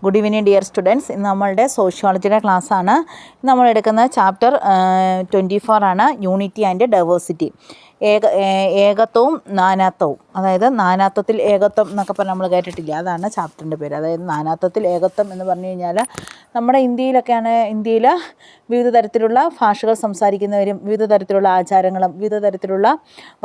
Good evening dear students. ഇന്ന് നമ്മളുടെ സോഷ്യോളജിയുടെ ക്ലാസ്സാണ്. നമ്മൾ എടുക്കുന്ന ചാപ്റ്റർ 24 ആണ്, യൂണിറ്റി ആൻഡ് ഡൈവേഴ്സിറ്റി. ഏകത്വവും നാനാത്വവും, അതായത് നാനാത്വത്തിൽ ഏകത്വം എന്നൊക്കെ പറഞ്ഞ് നമ്മൾ കേട്ടിട്ടില്ല, അതാണ് ചാപ്റ്ററിൻ്റെ പേര്. അതായത് നാനാത്വത്തിൽ ഏകത്വം എന്ന് പറഞ്ഞു കഴിഞ്ഞാൽ നമ്മുടെ ഇന്ത്യയിൽ വിവിധ തരത്തിലുള്ള ഭാഷകൾ സംസാരിക്കുന്നവരും വിവിധ തരത്തിലുള്ള ആചാരങ്ങളും വിവിധ തരത്തിലുള്ള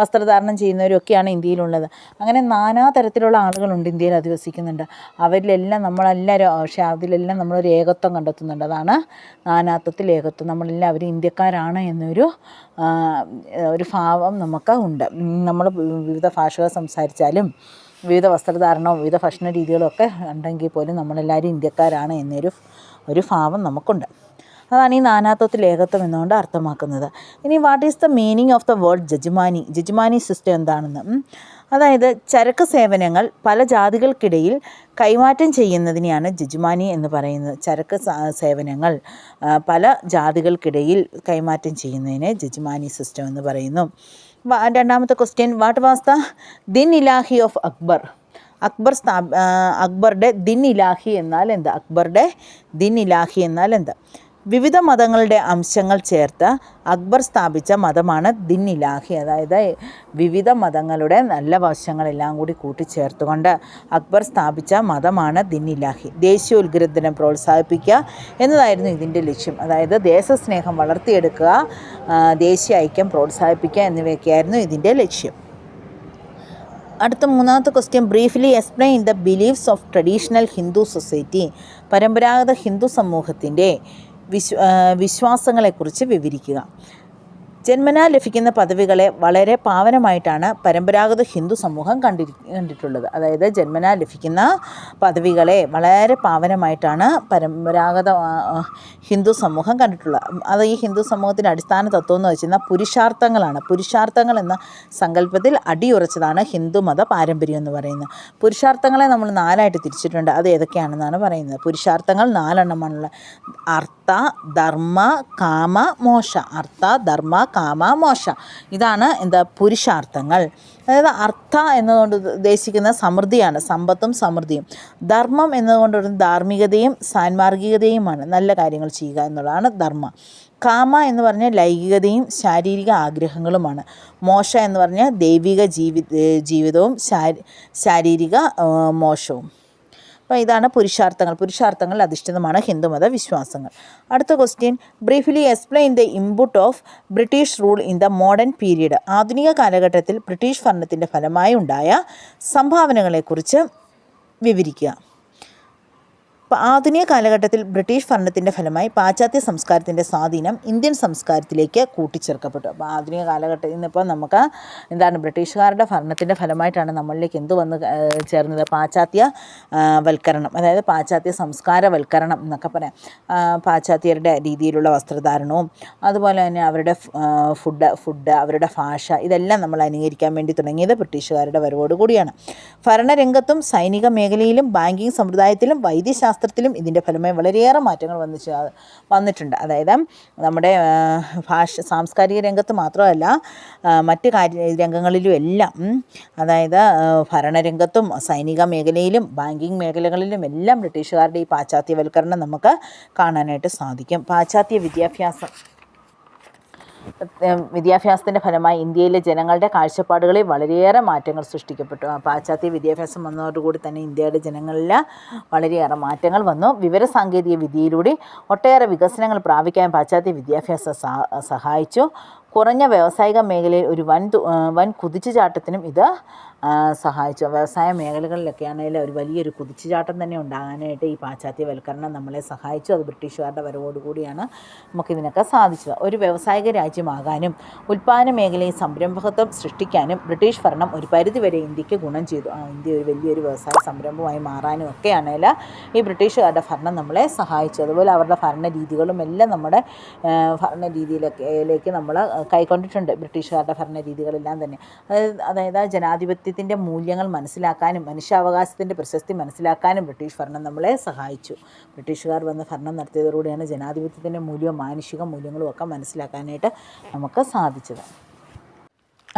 വസ്ത്രധാരണം ചെയ്യുന്നവരും ഒക്കെയാണ് ഇന്ത്യയിലുള്ളത്. അങ്ങനെ നാനാ തരത്തിലുള്ള ആളുകളുണ്ട് ഇന്ത്യയിൽ അധിവസിക്കുന്നുണ്ട്. അവരിലെല്ലാം നമ്മളെല്ലാവരും, പക്ഷേ അതിലെല്ലാം നമ്മളൊരു ഏകത്വം കണ്ടെത്തുന്നുണ്ട്. അതാണ് നാനാത്വത്തിൽ ഏകത്വം. നമ്മളെല്ലാവരും ഇന്ത്യക്കാരാണ് എന്നൊരു ഭാവം നമുക്ക് ഉണ്ട്. നമ്മൾ വിവിധ ഭാഷകൾ സംസാരിച്ചാലും വിവിധ വസ്ത്രധാരണവും വിവിധ ഭക്ഷണ രീതികളും ഒക്കെ ഉണ്ടെങ്കിൽ പോലും നമ്മളെല്ലാവരും ഇന്ത്യക്കാരാണ് ഒരു ഭാവം നമുക്കുണ്ട്. അതാണ് ഈ നാനാത്വത്തിൽ ഏകത്വം എന്നുകൊണ്ട് അർത്ഥമാക്കുന്നത്. ഇനി what is the meaning of the word jajmani system എന്താണെന്ന്. അതായത് ചരക്ക് സേവനങ്ങൾ പല ജാതികൾക്കിടയിൽ കൈമാറ്റം ചെയ്യുന്നതിനെയാണ് ജജ്മാനി എന്ന് പറയുന്നത്. ചരക്ക് സേവനങ്ങൾ പല ജാതികൾക്കിടയിൽ കൈമാറ്റം ചെയ്യുന്നതിനെ ജജ്മാനി സിസ്റ്റം എന്ന് പറയുന്നു. രണ്ടാമത്തെ question, what was the Din Ilahi of Akbar? അക്ബറുടെ ദിൻ ഇലാഹി എന്നാൽ എന്ത്? അക്ബറുടെ ദിൻ ഇലാഹി എന്നാൽ എന്ത്? വിവിധ മതങ്ങളുടെ അംശങ്ങൾ ചേർത്ത് അക്ബർ സ്ഥാപിച്ച മതമാണ് ദിൻ ഇലാഹി. അതായത് വിവിധ മതങ്ങളുടെ നല്ല വശങ്ങളെല്ലാം കൂടി കൂട്ടിച്ചേർത്തുകൊണ്ട് അക്ബർ സ്ഥാപിച്ച മതമാണ് ദിൻ ഇലാഹി. ദേശീയോത്ഗ്രഥനം പ്രോത്സാഹിപ്പിക്കുക എന്നതായിരുന്നു ഇതിൻ്റെ ലക്ഷ്യം. അതായത് ദേശസ്നേഹം വളർത്തിയെടുക്കുക, ദേശീയ ഐക്യം പ്രോത്സാഹിപ്പിക്കുക എന്നിവയൊക്കെയായിരുന്നു ഇതിൻ്റെ ലക്ഷ്യം. അടുത്ത മൂന്നാമത്തെ question, briefly explain the beliefs of traditional Hindu society. പരമ്പരാഗത ഹിന്ദു സമൂഹത്തിൻ്റെ വിശ്വാസങ്ങളെക്കുറിച്ച് വിവരിക്കുക. ജന്മനാ ലഭിക്കുന്ന പദവികളെ വളരെ പാവനമായിട്ടാണ് പരമ്പരാഗത ഹിന്ദു സമൂഹം കണ്ടിട്ടുള്ളത്. അതായത് ജന്മനാ ലഭിക്കുന്ന പദവികളെ വളരെ പാവനമായിട്ടാണ് പരമ്പരാഗത ഹിന്ദു സമൂഹം കണ്ടിട്ടുള്ളത്. അത് ഈ ഹിന്ദു സമൂഹത്തിൻ്റെ അടിസ്ഥാന തത്വം എന്ന് വെച്ചാൽ പുരുഷാർത്ഥങ്ങളാണ്. പുരുഷാർത്ഥങ്ങൾ എന്ന സങ്കല്പത്തിൽ അടിയുറച്ചതാണ് ഹിന്ദുമത പാരമ്പര്യം എന്ന് പറയുന്നത്. പുരുഷാർത്ഥങ്ങളെ നമ്മൾ 4ആയിട്ട് തിരിച്ചിട്ടുണ്ട്. അത് ഏതൊക്കെയാണെന്നാണ് പറയുന്നത്. പുരുഷാർത്ഥങ്ങൾ 4 എണ്ണമാണുള്ളത്. അർത്ഥ, ധർമ്മ, കാമ, മോക്ഷ. അർത്ഥ, ധർമ്മ, കാമ, മോക്ഷ. ഇതാണ് പുരുഷാർത്ഥങ്ങൾ. അതായത് അർത്ഥ എന്നതുകൊണ്ട് ഉദ്ദേശിക്കുന്ന സമൃദ്ധിയാണ്, സമ്പത്തും സമൃദ്ധിയും. ധർമ്മം എന്നതുകൊണ്ട് ധാർമ്മികതയും സാൻമാർഗികതയുമാണ്, നല്ല കാര്യങ്ങൾ ചെയ്യുക എന്നുള്ളതാണ് ധർമ്മ. കാമ എന്ന് പറഞ്ഞാൽ ലൈംഗികതയും ശാരീരിക ആഗ്രഹങ്ങളുമാണ്. മോക്ഷ എന്ന് പറഞ്ഞാൽ ദൈവിക ജീവിതവും ശാരീരിക മോക്ഷവും. അപ്പോൾ ഇതാണ് പുരുഷാർത്ഥങ്ങൾ അധിഷ്ഠിതമാണ് ഹിന്ദുമത വിശ്വാസങ്ങൾ. അടുത്ത question, briefly explain the input of British rule in the modern period. ആധുനിക കാലഘട്ടത്തിൽ ബ്രിട്ടീഷ് ഭരണത്തിൻ്റെ ഫലമായി ഉണ്ടായ സംഭാവനകളെക്കുറിച്ച് വിവരിക്കുക. ആധുനിക കാലഘട്ടത്തിൽ ബ്രിട്ടീഷ് ഭരണത്തിൻ്റെ ഫലമായി പാശ്ചാത്യ സംസ്കാരത്തിൻ്റെ സ്വാധീനം ഇന്ത്യൻ സംസ്കാരത്തിലേക്ക് കൂട്ടിച്ചേർക്കപ്പെട്ടു. അപ്പോൾ ആധുനിക കാലഘട്ടത്തിൽ നിന്നിപ്പോൾ നമുക്ക് ബ്രിട്ടീഷുകാരുടെ ഭരണത്തിൻ്റെ ഫലമായിട്ടാണ് നമ്മളിലേക്ക് വന്ന് ചേർന്നത്? പാശ്ചാത്യ വൽക്കരണം, അതായത് പാശ്ചാത്യ സംസ്കാരവൽക്കരണം എന്നൊക്കെ പറയാം. പാശ്ചാത്യരുടെ രീതിയിലുള്ള വസ്ത്രധാരണവും അതുപോലെ തന്നെ അവരുടെ ഫുഡ് അവരുടെ ഭാഷ ഇതെല്ലാം നമ്മൾ അനുകരിക്കാൻ വേണ്ടി തുടങ്ങിയത് ബ്രിട്ടീഷുകാരുടെ വരവോടുകൂടിയാണ്. ഭരണരംഗത്തും സൈനിക മേഖലയിലും ബാങ്കിങ് സമ്പ്രദായത്തിലും വൈദ്യശാസ്ത്രത്തിലും ഇതിൻ്റെ ഫലമായി വളരെയേറെ മാറ്റങ്ങൾ വന്നിട്ടുണ്ട്. അതായത് നമ്മുടെ സാംസ്കാരിക രംഗത്ത് മാത്രമല്ല മറ്റ് രംഗങ്ങളിലും എല്ലാം, അതായത് ഭരണരംഗത്തും സൈനിക മേഖലയിലും ബാങ്കിങ് മേഖലകളിലും എല്ലാം ബ്രിട്ടീഷുകാരുടെ ഈ പാശ്ചാത്യവൽക്കരണം നമുക്ക് കാണാനായിട്ട് സാധിക്കും. പാശ്ചാത്യ വിദ്യാഭ്യാസത്തിൻ്റെ ഫലമായി ഇന്ത്യയിലെ ജനങ്ങളുടെ കാഴ്ചപ്പാടുകളിൽ വളരെയേറെ മാറ്റങ്ങൾ സൃഷ്ടിക്കപ്പെട്ടു. പാശ്ചാത്യ വിദ്യാഭ്യാസം വന്നതോടുകൂടി തന്നെ ഇന്ത്യയുടെ ജനങ്ങളിൽ വളരെയേറെ മാറ്റങ്ങൾ വന്നു. വിവരസാങ്കേതിക വിദ്യയിലൂടെ ഒട്ടേറെ വികസനങ്ങൾ പ്രാപിക്കാൻ പാശ്ചാത്യ വിദ്യാഭ്യാസം സഹായിച്ചു. കുറഞ്ഞ വ്യാവസായിക മേഖലയിൽ ഒരു വൻ കുതിച്ചുചാട്ടത്തിനും ഇത് സഹായിച്ചു. വ്യവസായ മേഖലകളിലൊക്കെ ആണെങ്കിൽ ഒരു വലിയൊരു കുതിച്ചുചാട്ടം തന്നെ ഉണ്ടാകാനായിട്ട് ഈ പാശ്ചാത്യവൽക്കരണം നമ്മളെ സഹായിച്ചു. അത് ബ്രിട്ടീഷുകാരുടെ വരവോടുകൂടിയാണ് നമുക്കിതിനൊക്കെ സാധിച്ചത്. ഒരു വ്യാവസായിക രാജ്യമാകാനും ഉൽപ്പാദന മേഖലയിൽ സംരംഭകത്വം സൃഷ്ടിക്കാനും ബ്രിട്ടീഷ് ഭരണം ഒരു പരിധിവരെ ഇന്ത്യക്ക് ഗുണം ചെയ്തു. ഇന്ത്യ ഒരു വലിയൊരു വ്യവസായ സംരംഭമായി മാറാനും ഒക്കെയാണെങ്കിൽ ഈ ബ്രിട്ടീഷുകാരുടെ ഭരണം നമ്മളെ സഹായിച്ചു. അതുപോലെ അവരുടെ ഭരണ രീതികളും എല്ലാം നമ്മുടെ ഭരണ രീതിയിലേക്ക് നമ്മൾ കൈക്കൊണ്ടിട്ടുണ്ട്. ബ്രിട്ടീഷുകാരുടെ ഭരണ രീതികളെല്ലാം തന്നെ അതായത് ജനാധിപത്യത്തിൻ്റെ മൂല്യങ്ങൾ മനസ്സിലാക്കാനും മനുഷ്യാവകാശത്തിൻ്റെ പ്രശസ്തി മനസ്സിലാക്കാനും ബ്രിട്ടീഷ് ഭരണം നമ്മളെ സഹായിച്ചു. ബ്രിട്ടീഷുകാർ വന്ന് ഭരണം നടത്തിയതോടുകൂടിയാണ് ജനാധിപത്യത്തിൻ്റെ മൂല്യവും മാനുഷിക മൂല്യങ്ങളും ഒക്കെ മനസ്സിലാക്കാനായിട്ട് നമുക്ക് സാധിച്ചത്.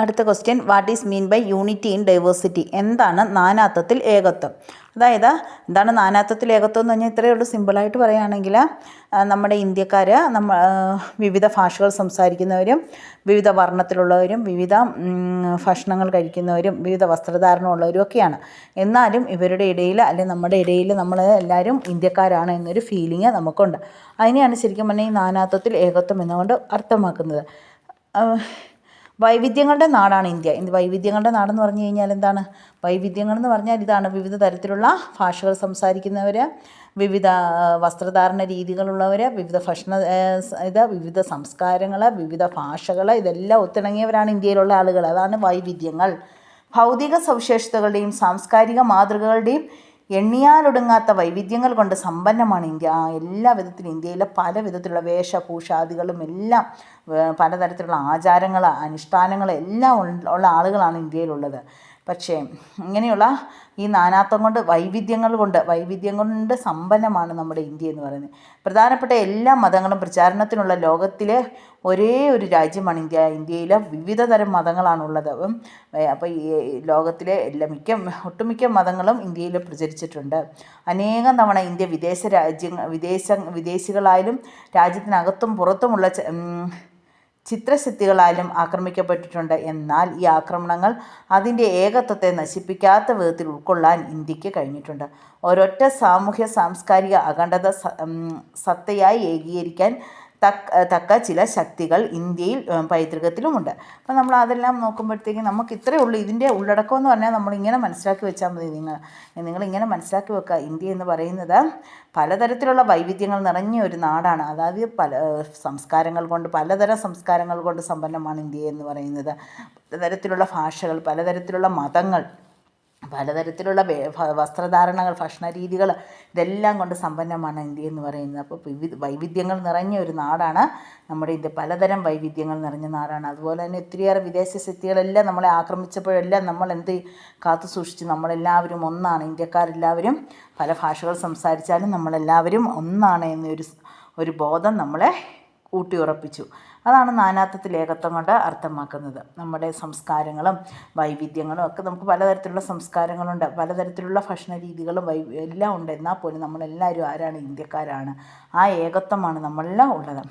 അടുത്ത question, what is mean by unity in diversity? എന്താണ് നാനാത്വത്തിൽ ഏകത്വം? അതായത് എന്താണ് നാനാത്വത്തിൽ ഏകത്വം എന്ന് പറഞ്ഞാൽ ഇത്രയേ ഉള്ളൂ. സിമ്പിളായിട്ട് പറയുകയാണെങ്കിൽ നമ്മുടെ ഇന്ത്യക്കാർ വിവിധ ഭാഷകൾ സംസാരിക്കുന്നവരും വിവിധ വർണ്ണത്തിലുള്ളവരും വിവിധ ഭക്ഷണങ്ങൾ കഴിക്കുന്നവരും വിവിധ വസ്ത്രധാരണമുള്ളവരും ഒക്കെയാണ്. എന്നാലും ഇവരുടെ ഇടയിൽ അല്ലെങ്കിൽ നമ്മുടെ ഇടയിൽ നമ്മൾ എല്ലാവരും ഇന്ത്യക്കാരാണ് എന്നൊരു ഫീലിംഗ് നമുക്കുണ്ട്. അതിനെയാണ് ശരിക്കും പറഞ്ഞാൽ ഈ നാനാത്വത്തിൽ ഏകത്വം എന്നുകൊണ്ട് അർത്ഥമാക്കുന്നത്. വൈവിധ്യങ്ങളുടെ നാടാണ് ഇന്ത്യ. വൈവിധ്യങ്ങളുടെ നാടെന്ന് പറഞ്ഞു കഴിഞ്ഞാൽ എന്താണ്? വൈവിധ്യങ്ങൾ എന്ന് പറഞ്ഞാൽ ഇതാണ്: വിവിധ തരത്തിലുള്ള ഭാഷകൾ സംസാരിക്കുന്നവർ, വിവിധ വസ്ത്രധാരണ രീതികളുള്ളവർ, വിവിധ വിവിധ സംസ്കാരങ്ങൾ, വിവിധ ഭാഷകൾ, ഇതെല്ലാം ഒത്തിണങ്ങിയവരാണ് ഇന്ത്യയിലുള്ള ആളുകൾ. അതാണ് വൈവിധ്യങ്ങൾ. ഭൗതിക സവിശേഷതകളുടെയും സാംസ്കാരിക മാതൃകകളുടെയും എണ്ണിയാലൊടുങ്ങാത്ത വൈവിധ്യങ്ങൾ കൊണ്ട് സമ്പന്നമാണ് ഇന്ത്യ. എല്ലാ വിധത്തിലും ഇന്ത്യയിലെ പല വിധത്തിലുള്ള വേഷഭൂഷാദികളും എല്ലാം, പലതരത്തിലുള്ള ആചാരങ്ങൾ, അനുഷ്ഠാനങ്ങൾ എല്ലാം ഉള്ള ആളുകളാണ് ഇന്ത്യയിലുള്ളത്. പക്ഷേ ഇങ്ങനെയുള്ള ഈ നാനാത്വം കൊണ്ട് വൈവിധ്യം കൊണ്ട് സമ്പന്നമാണ് നമ്മുടെ ഇന്ത്യ എന്ന് പറയുന്നത്. പ്രധാനപ്പെട്ട എല്ലാ മതങ്ങളും പ്രചാരണത്തിനുള്ള ലോകത്തിലെ ഒരേ ഒരു രാജ്യമാണ് ഇന്ത്യ. ഇന്ത്യയിൽ വിവിധ തരം മതങ്ങളാണുള്ളത്. അപ്പോൾ ഈ ലോകത്തിലെ ഒട്ടുമിക്ക മതങ്ങളും ഇന്ത്യയിൽ പ്രചരിച്ചിട്ടുണ്ട്. അനേകം തവണ ഇന്ത്യ വിദേശികളായാലും രാജ്യത്തിനകത്തും പുറത്തുമുള്ള ചിത്രശക്തികളാലും ആക്രമിക്കപ്പെട്ടിട്ടുണ്ട്. എന്നാൽ ഈ ആക്രമണങ്ങൾ അതിൻ്റെ ഏകത്വത്തെ നശിപ്പിക്കാത്ത വിധത്തിൽ ഉൾക്കൊള്ളാൻ ഇന്ത്യക്ക് കഴിഞ്ഞിട്ടുണ്ട്. ഒരൊറ്റ സാമൂഹ്യ സാംസ്കാരിക അഖണ്ഡത സത്തയായി ഏകീകരിക്കാൻ തക്ക ചില ശക്തികൾ ഇന്ത്യയിൽ പൈതൃകത്തിലുമുണ്ട്. അപ്പോൾ നമ്മൾ അതെല്ലാം നോക്കുമ്പോഴത്തേക്കും നമുക്ക് ഇത്രയേ ഉള്ളൂ. ഇതിൻ്റെ ഉള്ളടക്കം എന്ന് പറഞ്ഞാൽ നമ്മളിങ്ങനെ മനസ്സിലാക്കി വെച്ചാൽ മതി. നിങ്ങളിങ്ങനെ മനസ്സിലാക്കി വെക്കുക. ഇന്ത്യ എന്ന് പറയുന്നത് പലതരത്തിലുള്ള വൈവിധ്യങ്ങൾ നിറഞ്ഞ ഒരു നാടാണ്. അതായത് പലതരം സംസ്കാരങ്ങൾ കൊണ്ട് സമ്പന്നമാണ് ഇന്ത്യ എന്ന് പറയുന്നത്. പലതരത്തിലുള്ള ഭാഷകൾ, പലതരത്തിലുള്ള മതങ്ങൾ, പലതരത്തിലുള്ള വസ്ത്രധാരണങ്ങൾ, ഭക്ഷണരീതികൾ, ഇതെല്ലാം കൊണ്ട് സമ്പന്നമാണ് ഇന്ത്യ എന്ന് പറയുന്നത്. അപ്പോൾ വൈവിധ്യങ്ങൾ നിറഞ്ഞ ഒരു നാടാണ് നമ്മുടെ ഇന്ത്യ. പലതരം വൈവിധ്യങ്ങൾ നിറഞ്ഞ നാടാണ്. അതുപോലെ തന്നെ ഒത്തിരിയേറെ വിദേശ ശക്തികളെല്ലാം നമ്മളെ ആക്രമിച്ചപ്പോഴെല്ലാം നമ്മൾ കാത്തു സൂക്ഷിച്ചു. നമ്മളെല്ലാവരും ഒന്നാണ്. ഇന്ത്യക്കാരെല്ലാവരും പല ഭാഷകൾ സംസാരിച്ചാലും നമ്മളെല്ലാവരും ഒന്നാണ് എന്നൊരു ബോധം നമ്മളെ ഊട്ടിയുറപ്പിച്ചു. അതാണ് നാനാത്വത്തിൽ ഏകത്വം കൊണ്ട് അർത്ഥമാക്കുന്നത്. നമ്മുടെ സംസ്കാരങ്ങളും വൈവിധ്യങ്ങളും ഒക്കെ, നമുക്ക് പലതരത്തിലുള്ള സംസ്കാരങ്ങളുണ്ട്, പലതരത്തിലുള്ള ഭക്ഷണ രീതികളും എല്ലാം ഉണ്ട്. എന്നാൽ പോലും നമ്മളെല്ലാവരും ആരാണ്? ഇന്ത്യക്കാരാണ്. ആ ഏകത്വമാണ് നമ്മളെല്ലാം ഉള്ളത്.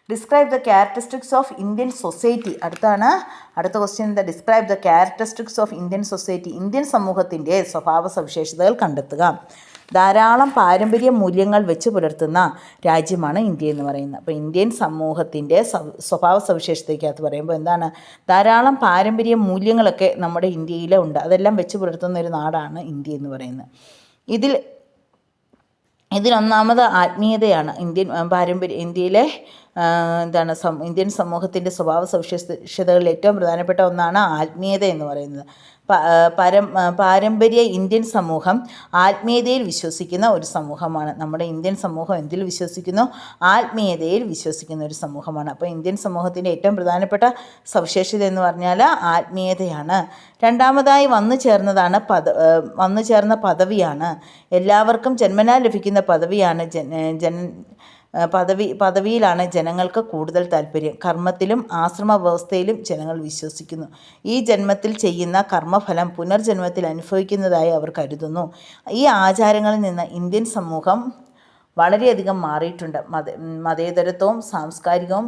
Describe the characteristics of Indian society. അടുത്ത ക്വസ്റ്റ്യൻ എന്താ? Describe the characteristics of Indian society. Indian സമൂഹത്തിൻ്റെ സ്വഭാവ സവിശേഷതകൾ കണ്ടെത്തുക. ധാരാളം പാരമ്പര്യ മൂല്യങ്ങൾ വെച്ച് പുലർത്തുന്ന രാജ്യമാണ് ഇന്ത്യ എന്ന് പറയുന്നത്. അപ്പോൾ ഇന്ത്യൻ സമൂഹത്തിൻ്റെ സ്വഭാവ സവിശേഷതയ്ക്കകത്ത് പറയുമ്പോൾ എന്താണ്? ധാരാളം പാരമ്പര്യ മൂല്യങ്ങളൊക്കെ നമ്മുടെ ഇന്ത്യയിലുണ്ട്. അതെല്ലാം വെച്ച് പുലർത്തുന്ന ഒരു നാടാണ് ഇന്ത്യ എന്ന് പറയുന്നത്. ഇതിലൊന്നാമത് ആത്മീയതയാണ്. ഇന്ത്യയിലെ ഇന്ത്യൻ സമൂഹത്തിൻ്റെ സ്വഭാവ സവിശേഷതകളിൽ ഏറ്റവും പ്രധാനപ്പെട്ട ഒന്നാണ് ആത്മീയത എന്ന് പറയുന്നത്. പാരമ്പര്യ ഇന്ത്യൻ സമൂഹം ആത്മീയതയിൽ വിശ്വസിക്കുന്ന ഒരു സമൂഹമാണ്. നമ്മുടെ ഇന്ത്യൻ സമൂഹം എന്തിൽ വിശ്വസിക്കുന്നു? ആത്മീയതയിൽ വിശ്വസിക്കുന്ന ഒരു സമൂഹമാണ്. അപ്പോൾ ഇന്ത്യൻ സമൂഹത്തിൻ്റെ ഏറ്റവും പ്രധാനപ്പെട്ട സവിശേഷത എന്ന് പറഞ്ഞാൽ ആത്മീയതയാണ്. രണ്ടാമതായി വന്നു ചേർന്ന പദവിയാണ്. എല്ലാവർക്കും ജന്മനാൽ ലഭിക്കുന്ന പദവിയാണ് പദവിയിലാണ് ജനങ്ങൾക്ക് കൂടുതൽ താല്പര്യം. കർമ്മത്തിലും ആശ്രമ വ്യവസ്ഥയിലും ജനങ്ങൾ വിശ്വസിക്കുന്നു. ഈ ജന്മത്തിൽ ചെയ്യുന്ന കർമ്മഫലം പുനർജന്മത്തിൽ അനുഭവിക്കുന്നതായി അവർ കരുതുന്നു. ഈ ആചാരങ്ങളിൽ നിന്ന് ഇന്ത്യൻ സമൂഹം വളരെയധികം മാറിയിട്ടുണ്ട്. മതേതരത്വവും സാംസ്കാരികവും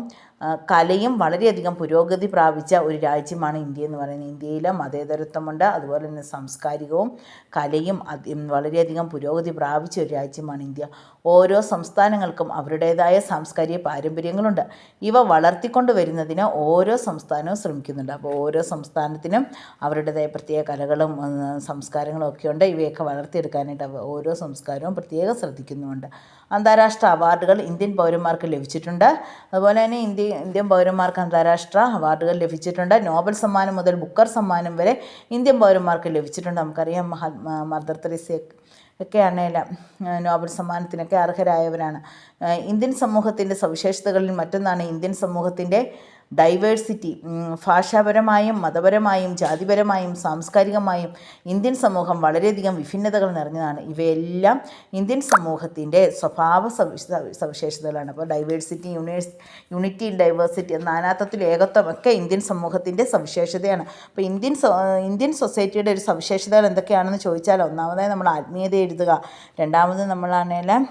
കലയും വളരെയധികം പുരോഗതി പ്രാപിച്ച ഒരു രാജ്യമാണ് ഇന്ത്യ എന്ന് പറയുന്നത്. ഇന്ത്യയിൽ മതേതരത്വമുണ്ട്, അതുപോലെ തന്നെ സാംസ്കാരികവും കലയും വളരെയധികം പുരോഗതി പ്രാപിച്ച ഒരു രാജ്യമാണ് ഇന്ത്യ. ഓരോ സംസ്ഥാനങ്ങൾക്കും അവരുടേതായ സാംസ്കാരിക പാരമ്പര്യങ്ങളുണ്ട്. ഇവ വളർത്തിക്കൊണ്ട് വരുന്നതിന് ഓരോ സംസ്ഥാനവും ശ്രമിക്കുന്നുണ്ട്. അപ്പോൾ ഓരോ സംസ്ഥാനത്തിനും അവരുടേതായ പ്രത്യേക കലകളും സംസ്കാരങ്ങളും ഒക്കെ ഉണ്ട്. ഇവയൊക്കെ വളർത്തിയെടുക്കാനായിട്ട് ഓരോ സംസ്കാരവും പ്രത്യേകം ശ്രദ്ധിക്കുന്നുമുണ്ട്. അന്താരാഷ്ട്ര അവാർഡുകൾ ഇന്ത്യൻ പൗരന്മാർക്ക് ലഭിച്ചിട്ടുണ്ട്. അതുപോലെ തന്നെ ഇന്ത്യൻ പൗരന്മാർക്ക് അന്താരാഷ്ട്ര അവാർഡുകൾ ലഭിച്ചിട്ടുണ്ട്. നോബൽ സമ്മാനം മുതൽ ബുക്കർ സമ്മാനം വരെ ഇന്ത്യൻ പൗരന്മാർക്ക് ലഭിച്ചിട്ടുണ്ട്. നമുക്കറിയാം മദർ തെരേസ ഒക്കെയാണേലും നോബൽ സമ്മാനത്തിനൊക്കെ അർഹരായവരാണ്. ഇന്ത്യൻ സമൂഹത്തിൻ്റെ സവിശേഷതകളിൽ മറ്റൊന്നാണ് ഇന്ത്യൻ സമൂഹത്തിൻ്റെ ഡൈവേഴ്സിറ്റി, ഭാഷാപരമായും മതപരമായും ജാതിപരമായും സാംസ്കാരികമായും ഇന്ത്യൻ സമൂഹം വളരെയധികം വിഭിന്നതകൾ നിറഞ്ഞതാണ്. ഇവയെല്ലാം ഇന്ത്യൻ സമൂഹത്തിൻ്റെ സ്വഭാവ സവിശേഷതകളാണ്. അപ്പോൾ ഡൈവേഴ്സിറ്റി, യൂണിറ്റി ഇൻ ഡൈവേഴ്സിറ്റി, നാനാത്വത്തിൽ ഏകത്വം ഒക്കെ ഇന്ത്യൻ സമൂഹത്തിൻ്റെ സവിശേഷതയാണ്. അപ്പോൾ ഇന്ത്യൻ സൊസൈറ്റിയുടെ ഒരു സവിശേഷതകൾ എന്തൊക്കെയാണെന്ന് ചോദിച്ചാൽ, ഒന്നാമതായി നമ്മൾ ആത്മീയത എഴുതുക, രണ്ടാമത് നമ്മളാണെങ്കിൽ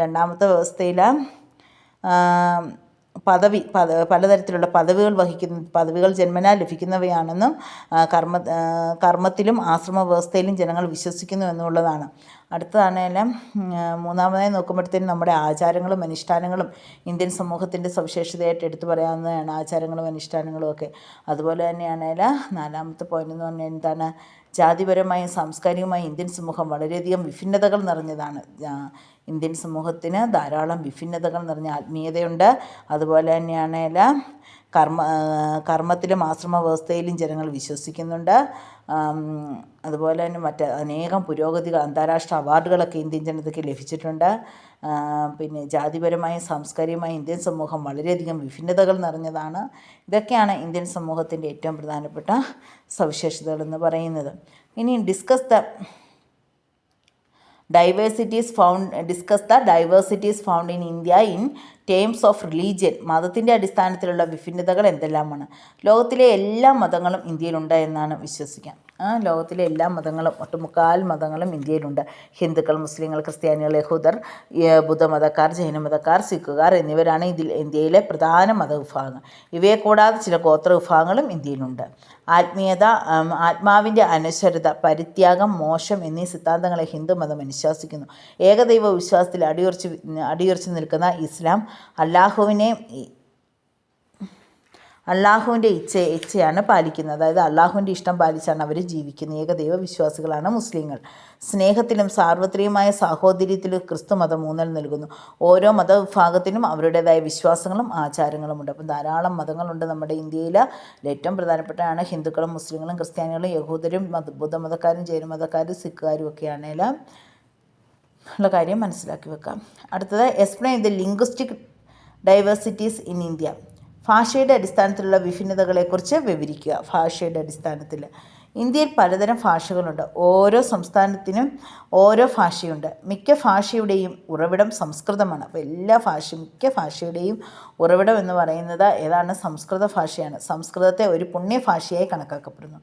രണ്ടാമത്തെ വ്യവസ്ഥയിൽ പലതരത്തിലുള്ള പദവികൾ ജന്മനാൽ ലഭിക്കുന്നവയാണെന്നും കർമ്മത്തിലും ആശ്രമ വ്യവസ്ഥയിലും ജനങ്ങൾ വിശ്വസിക്കുന്നു എന്നുള്ളതാണ്. അടുത്തതാണെങ്കിലും മൂന്നാമതായി നോക്കുമ്പോഴത്തേനും നമ്മുടെ ആചാരങ്ങളും അനുഷ്ഠാനങ്ങളും ഇന്ത്യൻ സമൂഹത്തിൻ്റെ സവിശേഷതയായിട്ട് എടുത്തു പറയാവുന്നതാണ്, ആചാരങ്ങളും അനുഷ്ഠാനങ്ങളും ഒക്കെ. അതുപോലെ തന്നെയാണെങ്കിൽ നാലാമത്തെ പോയിന്റ് എന്ന് പറഞ്ഞാൽ എന്താണ്, ജാതിപരമായും സാംസ്കാരികമായും ഇന്ത്യൻ സമൂഹം വളരെയധികം വിഭിന്നതകൾ നിറഞ്ഞതാണ്. ഇന്ത്യൻ സമൂഹത്തിന് ധാരാളം വിഭിന്നതകൾ നിറഞ്ഞ ആത്മീയതയുണ്ട്. അതുപോലെ തന്നെയാണെങ്കിൽ കർമ്മത്തിലും ആശ്രമ വ്യവസ്ഥയിലും ജനങ്ങൾ വിശ്വസിക്കുന്നുണ്ട്. അതുപോലെ തന്നെ മറ്റ് അനേകം പുരോഗതികൾ, അന്താരാഷ്ട്ര അവാർഡുകളൊക്കെ ഇന്ത്യൻ ജനതയ്ക്ക് ലഭിച്ചിട്ടുണ്ട്. പിന്നെ ജാതിപരമായും സാംസ്കാരികമായും ഇന്ത്യൻ സമൂഹം വളരെയധികം വിഭിന്നതകൾ നിറഞ്ഞതാണ്. ഇതൊക്കെയാണ് ഇന്ത്യൻ സമൂഹത്തിൻ്റെ ഏറ്റവും പ്രധാനപ്പെട്ട സവിശേഷതകളെന്ന് പറയുന്നത്. ഇനി discuss the diversities found in India in terms of religion. മതത്തിൻ്റെ അടിസ്ഥാനത്തിലുള്ള വിഭിന്നതകൾ എന്തെല്ലാമാണ്? ലോകത്തിലെ എല്ലാ മതങ്ങളും ഇന്ത്യയിലുണ്ട് എന്നാണ് വിശ്വസിക്കാം. ലോകത്തിലെ എല്ലാ മതങ്ങളും, ഒട്ടുമുക്കാൽ മതങ്ങളും ഇന്ത്യയിലുണ്ട്. ഹിന്ദുക്കൾ, മുസ്ലിങ്ങൾ, ക്രിസ്ത്യാനികൾ, യഹൂദർ, ബുദ്ധമതക്കാർ, ജൈനമതക്കാർ, സിഖുകാർ എന്നിവരാണ് ഇന്ത്യയിലെ പ്രധാന മതവിഭാഗങ്ങൾ. ഇവയെ കൂടാതെ ചില ഗോത്ര വിഭാഗങ്ങളും ഇന്ത്യയിലുണ്ട്. ആത്മീയത, ആത്മാവിൻ്റെ അനശ്വരത, പരിത്യാഗം, മോക്ഷം എന്നീ സിദ്ധാന്തങ്ങളെ ഹിന്ദുമതം അനുശാസിക്കുന്നു. ഏകദൈവ വിശ്വാസത്തിൽ അടിയുറച്ചു നിൽക്കുന്ന ഇസ്ലാം അള്ളാഹുവിൻ്റെ ഇച്ഛയാണ് പാലിക്കുന്നത്. അതായത് അള്ളാഹുവിൻ്റെ ഇഷ്ടം പാലിച്ചാണ് അവർ ജീവിക്കുന്നത്. ഏകദൈവ വിശ്വാസികളാണ് മുസ്ലിങ്ങൾ. സ്നേഹത്തിലും സാർവത്രികമായ സാഹോദര്യത്തിലും ക്രിസ്തു മതം ഊന്നൽ നൽകുന്നു. ഓരോ മതവിഭാഗത്തിനും അവരുടേതായ വിശ്വാസങ്ങളും ആചാരങ്ങളുമുണ്ട്. അപ്പം ധാരാളം മതങ്ങളുണ്ട് നമ്മുടെ ഇന്ത്യയിൽ. ഏറ്റവും പ്രധാനപ്പെട്ടതാണ് ഹിന്ദുക്കളും മുസ്ലിങ്ങളും ക്രിസ്ത്യാനികളും യഹൂദരും ബുദ്ധമതക്കാരും ജൈനമതക്കാരും സിഖുകാരും ഒക്കെയാണെങ്കിൽ ഉള്ള കാര്യം മനസ്സിലാക്കി വെക്കാം. അടുത്തത് explain the linguistic diversities in India. ഭാഷയുടെ അടിസ്ഥാനത്തിലുള്ള വിഭിന്നതകളെക്കുറിച്ച് വിവരിക്കുക. ഭാഷയുടെ അടിസ്ഥാനത്തിൽ ഇന്ത്യയിൽ പലതരം ഭാഷകളുണ്ട്. ഓരോ സംസ്ഥാനത്തിനും ഓരോ ഭാഷയുണ്ട്. മിക്ക ഭാഷയുടെയും ഉറവിടം സംസ്കൃതമാണ്. അപ്പോൾ മിക്ക ഭാഷയുടെയും ഉറവിടം എന്ന് പറയുന്നത് ഏതാണ്? സംസ്കൃത ഭാഷയാണ്. സംസ്കൃതത്തെ ഒരു പുണ്യഭാഷയായി കണക്കാക്കപ്പെടുന്നു.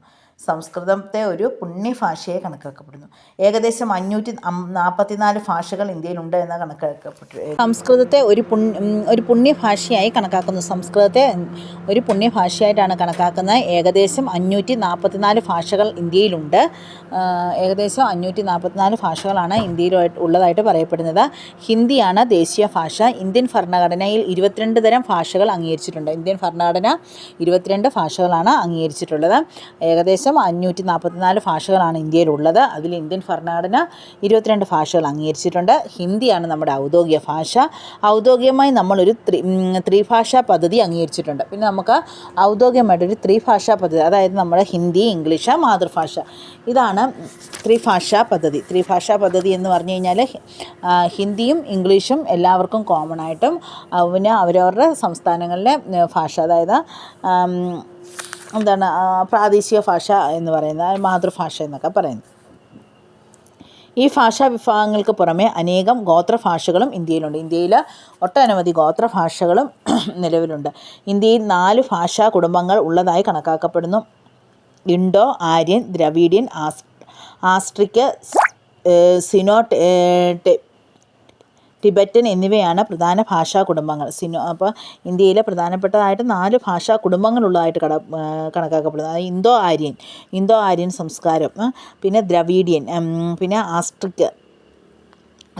ഏകദേശം 544 ഭാഷകൾ ഇന്ത്യയിലുണ്ട് എന്ന് കണക്കാക്കപ്പെട്ടു. സംസ്കൃതത്തെ ഒരു പുണ്യഭാഷയായി കണക്കാക്കുന്നു. സംസ്കൃതത്തെ ഒരു പുണ്യഭാഷയായിട്ടാണ് കണക്കാക്കുന്നത്. ഏകദേശം 544 ഭാഷകൾ ഇന്ത്യയിലുണ്ട്. ഏകദേശം 544 ഭാഷകളാണ് ഇന്ത്യയിൽ ഉള്ളതായിട്ട് പറയപ്പെടുന്നത്. ഹിന്ദിയാണ് ദേശീയ ഭാഷ. ഇന്ത്യൻ ഭരണഘടനയിൽ 22 തരം ഭാഷകൾ അംഗീകരിച്ചിട്ടുണ്ട്. ഇന്ത്യൻ ഭരണഘടന 22 ഭാഷകളാണ് അംഗീകരിച്ചിട്ടുള്ളത്. ഏകദേശം 544 ഭാഷകളാണ് ഇന്ത്യയിലുള്ളത്. അതിൽ ഇന്ത്യൻ ഭരണഘടന 22 ഭാഷകൾ അംഗീകരിച്ചിട്ടുണ്ട്. ഹിന്ദിയാണ് നമ്മുടെ ഔദ്യോഗിക ഭാഷ. ഔദ്യോഗികമായി നമ്മളൊരു ത്രിഭാഷാ പദ്ധതി അംഗീകരിച്ചിട്ടുണ്ട്. പിന്നെ നമുക്ക് ഔദ്യോഗികമായിട്ടൊരു ത്രിഭാഷാ പദ്ധതി, അതായത് നമ്മുടെ ഹിന്ദി, ഇംഗ്ലീഷ്, മാതൃഭാഷ, ഇതാണ് ത്രിഭാഷാ പദ്ധതി. ത്രിഭാഷാ പദ്ധതി എന്ന് പറഞ്ഞു കഴിഞ്ഞാൽ ഹിന്ദിയും ഇംഗ്ലീഷും എല്ലാവർക്കും കോമൺ ആയിട്ടും പിന്നെ അവരവരുടെ സംസ്ഥാനങ്ങളിലെ ഭാഷ, അതായത് പ്രാദേശിക ഭാഷ എന്ന് പറയുന്നത്, മാതൃഭാഷ എന്നൊക്കെ പറയുന്നത്. ഈ ഭാഷാ വിഭാഗങ്ങൾക്ക് പുറമെ അനേകം ഗോത്രഭാഷകളും ഇന്ത്യയിലുണ്ട്. ഇന്ത്യയിൽ ഒട്ടനവധി ഗോത്രഭാഷകളും നിലവിലുണ്ട്. ഇന്ത്യയിൽ 4 ഭാഷാ കുടുംബങ്ങൾ ഉള്ളതായി കണക്കാക്കപ്പെടുന്നു. Indo Aryan, Dravidian, Austric, Sino Tibetan എന്നിവയാണ് പ്രധാന ഭാഷാ കുടുംബങ്ങൾ. അപ്പോൾ ഇന്ത്യയിലെ പ്രധാനപ്പെട്ടതായിട്ട് 4 ഭാഷാ കുടുംബങ്ങളുള്ളതായിട്ട് കണക്കാക്കപ്പെടുന്നത്. അതായത് ഇന്തോ ആര്യൻ സംസ്കാരം, പിന്നെ ദ്രവീഡിയൻ, പിന്നെ ആസ്ട്രിക്,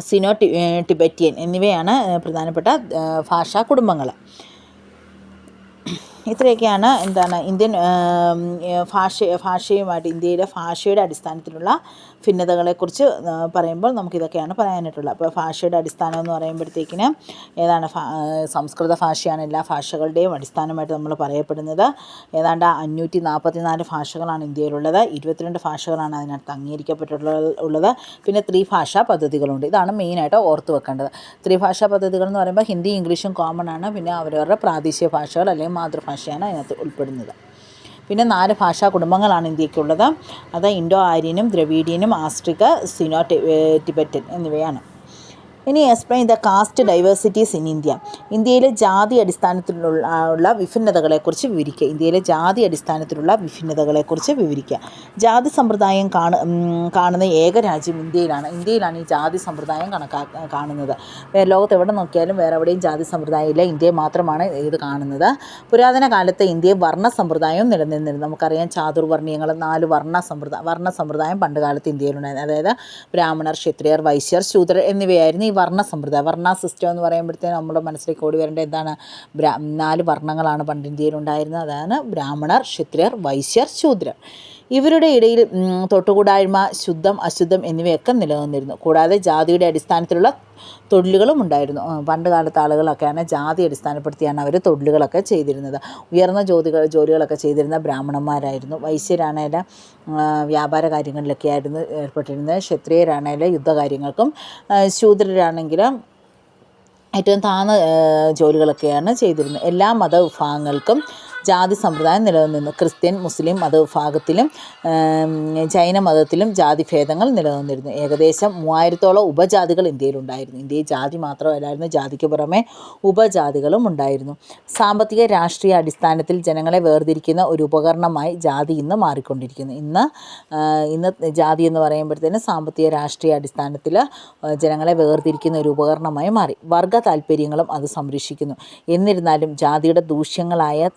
സിനോ ടിബറ്റിയൻ എന്നിവയാണ് പ്രധാനപ്പെട്ട ഭാഷാ കുടുംബങ്ങൾ. ഇത്രയൊക്കെയാണ് ഇന്ത്യൻ ഭാഷയുമായിട്ട് ഇന്ത്യയിലെ ഭാഷയുടെ അടിസ്ഥാനത്തിലുള്ള ഭിന്നതകളെക്കുറിച്ച് പറയുമ്പോൾ നമുക്കിതൊക്കെയാണ് പറയാനായിട്ടുള്ളത്. അപ്പോൾ ഭാഷയുടെ അടിസ്ഥാനം എന്ന് പറയുമ്പോഴത്തേക്കിന് ഏതാണ് സംസ്കൃത ഭാഷയാണ് എല്ലാ ഭാഷകളുടെയും അടിസ്ഥാനമായിട്ട് നമ്മൾ പറയപ്പെടുന്നത്. ഏതാണ്ട് 544 ഭാഷകളാണ് ഇന്ത്യയിലുള്ളത്. 22 ഭാഷകളാണ് അതിനകത്ത് അംഗീകരിക്കപ്പെട്ടിട്ടുള്ളത്. പിന്നെ ത്രിഭാഷാ പദ്ധതികളുണ്ട്. ഇതാണ് മെയിനായിട്ട് ഓർത്ത് വെക്കേണ്ടത്. ത്രിഭാഷാ പദ്ധതികൾ എന്ന് പറയുമ്പോൾ ഹിന്ദി ഇംഗ്ലീഷും കോമൺ ആണ്. പിന്നെ അവരവരുടെ പ്രാദേശിക ഭാഷകൾ അല്ലെങ്കിൽ മാതൃഭാഷയാണ് അതിനകത്ത് ഉൾപ്പെടുന്നത്. പിന്നെ 4 ഭാഷാ കുടുംബങ്ങളാണ് ഇന്ത്യക്കുള്ളത്. അത് ഇൻഡോ ആര്യനും ദ്രവീഡിയനും ആസ്ട്രിക സിനോ ടിബറ്റൻ എന്നിവയാണ്. ഇനി explain the caste diversities in India. ഇന്ത്യയിലെ ജാതി അടിസ്ഥാനത്തിലുള്ള വിഭിന്നതകളെക്കുറിച്ച് വിവരിക്കുക. ഇന്ത്യയിലെ ജാതി അടിസ്ഥാനത്തിലുള്ള വിഭിന്നതകളെക്കുറിച്ച് വിവരിക്കുക. ജാതി സമ്പ്രദായം കാണുന്ന ഏക രാജ്യം ഇന്ത്യയിലാണ്. ഇന്ത്യയിലാണ് ഈ ജാതി സമ്പ്രദായം കാണുന്നത്. ലോകത്ത് എവിടെ നോക്കിയാലും വേറെ എവിടെയും ജാതി സമ്പ്രദായം ഇല്ല. ഇന്ത്യയിൽ മാത്രമാണ് ഇത് കാണുന്നത്. പുരാതന കാലത്ത് ഇന്ത്യയിൽ വർണ്ണ സമ്പ്രദായവും നിലനിന്നിരുന്നു. നമുക്കറിയാം ചാതുർവർണ്ണയങ്ങൾ 4 വർണ്ണ സമ്പ്രദായം പണ്ട് കാലത്ത് ഇന്ത്യയിലുണ്ടായിരുന്നു. അതായത് ബ്രാഹ്മണർ, ക്ഷത്രിയർ, വൈശ്യർ, ശൂദ്രർ എന്നിവയായിരുന്നു ഈ വർണ്ണ സമ്പ്രദായം. വർണ്ണ സിസ്റ്റം എന്ന് പറയുമ്പോഴത്തേക്കും നമ്മുടെ മനസ്സിലേക്ക് ഓടി വരേണ്ട എന്താണ്? 4 വർണ്ണങ്ങളാണ് പണ്ട് ഇന്ത്യയിൽ ഉണ്ടായിരുന്നത്. അതാണ് ബ്രാഹ്മണർ, ക്ഷത്രിയർ, വൈശ്യർ, ശൂദ്രർ. ഇവരുടെ ഇടയിൽ തൊട്ടുകൂടായ്മ, ശുദ്ധം, അശുദ്ധം എന്നിവയൊക്കെ നിലനിന്നിരുന്നു. കൂടാതെ ജാതിയുടെ അടിസ്ഥാനത്തിലുള്ള തൊഴിലുകളും ഉണ്ടായിരുന്നു. പണ്ട് കാലത്ത് ആളുകളൊക്കെയാണ് ജാതി അടിസ്ഥാനപ്പെടുത്തിയാണ് അവർ തൊഴിലുകളൊക്കെ ചെയ്തിരുന്നത്. ഉയർന്ന ജോലികളൊക്കെ ചെയ്തിരുന്ന ബ്രാഹ്മണന്മാരായിരുന്നു. വൈശ്യരാണേൽ വ്യാപാര കാര്യങ്ങളിലൊക്കെ ആയിരുന്നു ഏർപ്പെട്ടിരുന്നത്. ക്ഷത്രിയരാണേൽ യുദ്ധകാര്യങ്ങൾക്കും, ശൂദ്രരാണെങ്കിൽ ഏറ്റവും താഴ്ന്ന ജോലികളൊക്കെയാണ് ചെയ്തിരുന്നത്. എല്ലാ മതവിഭാഗങ്ങൾക്കും ജാതി സമ്പ്രദായം നിലനിന്നിരുന്നു. ക്രിസ്ത്യൻ, മുസ്ലിം മതവിഭാഗത്തിലും ജൈന മതത്തിലും ജാതിഭേദങ്ങൾ നിലനിന്നിരുന്നു. ഏകദേശം 3000ഓളം ഉപജാതികൾ ഇന്ത്യയിലുണ്ടായിരുന്നു. ഇന്ത്യയിൽ ജാതി മാത്രമല്ലായിരുന്നു, ജാതിക്ക് പുറമെ ഉപജാതികളും ഉണ്ടായിരുന്നു. സാമ്പത്തിക രാഷ്ട്രീയ അടിസ്ഥാനത്തിൽ ജനങ്ങളെ വേർതിരിക്കുന്ന ഒരു ഉപകരണമായി ജാതി ഇന്ന് മാറിക്കൊണ്ടിരിക്കുന്നു. ഇന്ന് ജാതി എന്ന് പറയുമ്പോഴത്തേന് സാമ്പത്തിക രാഷ്ട്രീയ അടിസ്ഥാനത്തിൽ ജനങ്ങളെ വേർതിരിക്കുന്ന ഒരു ഉപകരണമായി മാറി. വർഗ താല്പര്യങ്ങളും അത് സംരക്ഷിക്കുന്നു. എന്നിരുന്നാലും ജാതിയുടെ ദൂഷ്യങ്ങളായ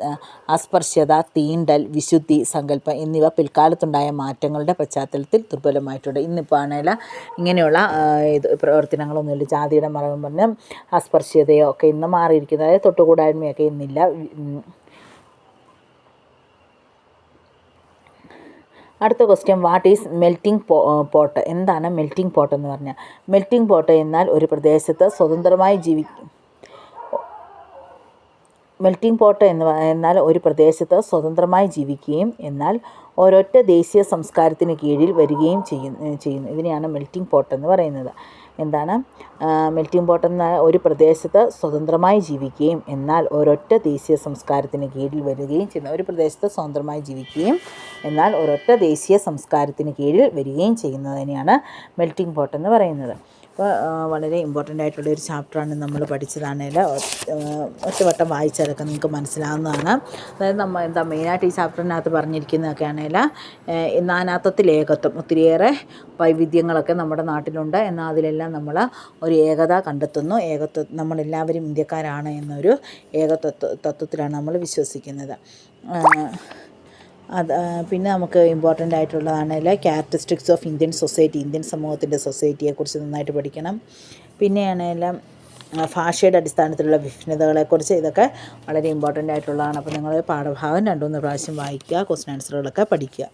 അസ്പൃശ്യത, തീണ്ടൽ, വിശുദ്ധി സങ്കല്പം എന്നിവ പിൽക്കാലത്തുണ്ടായ മാറ്റങ്ങളുടെ പശ്ചാത്തലത്തിൽ ദുർബലമായിട്ടുണ്ട്. ഇന്നിപ്പോൾ ആണെങ്കിൽ ഇങ്ങനെയുള്ള പ്രവർത്തനങ്ങളൊന്നുമില്ല. ജാതിയുടെ മറവെന്ന് പറഞ്ഞാൽ അസ്പൃശ്യതയോ ഒക്കെ ഇന്ന് മാറിയിരിക്കുന്നത്. അതായത് തൊട്ടുകൂടായ്മയൊക്കെ ഇന്നില്ല. അടുത്ത question, what is melting pot? എന്താണ് മെൽറ്റിംഗ് പോട്ട് എന്ന് പറഞ്ഞാൽ? മെൽറ്റിംഗ് പോട്ട് എന്നാൽ ഒരു പ്രദേശത്ത് സ്വതന്ത്രമായി മെൽറ്റിംഗ് പോട്ട് എന്നാൽ ഒരു പ്രദേശത്ത് സ്വതന്ത്രമായി ജീവിക്കുകയും എന്നാൽ ഒരൊറ്റ ദേശീയ സംസ്കാരത്തിന് കീഴിൽ വരികയും ചെയ്യുന്നു. ഇതിനെയാണ് മെൽറ്റിംഗ് പോട്ട് എന്ന് പറയുന്നത്. എന്താണ് മെൽറ്റിംഗ് പോട്ട് എന്ന? ഒരു പ്രദേശത്ത് സ്വതന്ത്രമായി ജീവിക്കുകയും എന്നാൽ ഒരൊറ്റ ദേശീയ സംസ്കാരത്തിന് കീഴിൽ വരികയും ചെയ്യുന്നു. ഒരു പ്രദേശത്ത് സ്വതന്ത്രമായി ജീവിക്കുകയും എന്നാൽ ഒരൊറ്റ ദേശീയ സംസ്കാരത്തിന് കീഴിൽ വരികയും ചെയ്യുന്നതിനെയാണ് മെൽറ്റിംഗ് പോട്ട് എന്ന് പറയുന്നത്. അപ്പോൾ വളരെ ഇമ്പോർട്ടൻ്റ് ആയിട്ടുള്ളൊരു ചാപ്റ്ററാണ് നമ്മൾ പഠിച്ചതാണെങ്കിൽ ഒറ്റവട്ടം വായിച്ചാലൊക്കെ നിങ്ങൾക്ക് മനസ്സിലാവുന്നതാണ്. അതായത് മെയിനായിട്ട് ഈ ചാപ്റ്ററിനകത്ത് പറഞ്ഞിരിക്കുന്നതൊക്കെ ആണെങ്കിൽ നാനാത്വത്തിൽ ഏകത്വം, ഒത്തിരിയേറെ വൈവിധ്യങ്ങളൊക്കെ നമ്മുടെ നാട്ടിലുണ്ട്. എന്നാൽ അതിലെല്ലാം നമ്മൾ ഒരു ഏകത കണ്ടെത്തുന്നു. നമ്മളെല്ലാവരും ഇന്ത്യക്കാരാണ് എന്നൊരു തത്വത്തിലാണ് നമ്മൾ വിശ്വസിക്കുന്നത്. പിന്നെ നമുക്ക് ഇമ്പോർട്ടൻ്റ് ആയിട്ടുള്ളതാണെങ്കിൽ characteristics of Indian society, Indian സമൂഹത്തിൻ്റെ സൊസൈറ്റിയെക്കുറിച്ച് നന്നായിട്ട് പഠിക്കണം. പിന്നെയാണെങ്കിൽ ഭാഷയുടെ അടിസ്ഥാനത്തിലുള്ള വിഭിന്നതകളെക്കുറിച്ച്, ഇതൊക്കെ വളരെ ഇമ്പോർട്ടൻ്റ് ആയിട്ടുള്ളതാണ്. അപ്പോൾ നിങ്ങൾ പാഠഭാഗം 2-3 പ്രാവശ്യം വായിക്കുക, ക്വസ്റ്റ്യൻ ആൻസറുകളൊക്കെ പഠിക്കുക.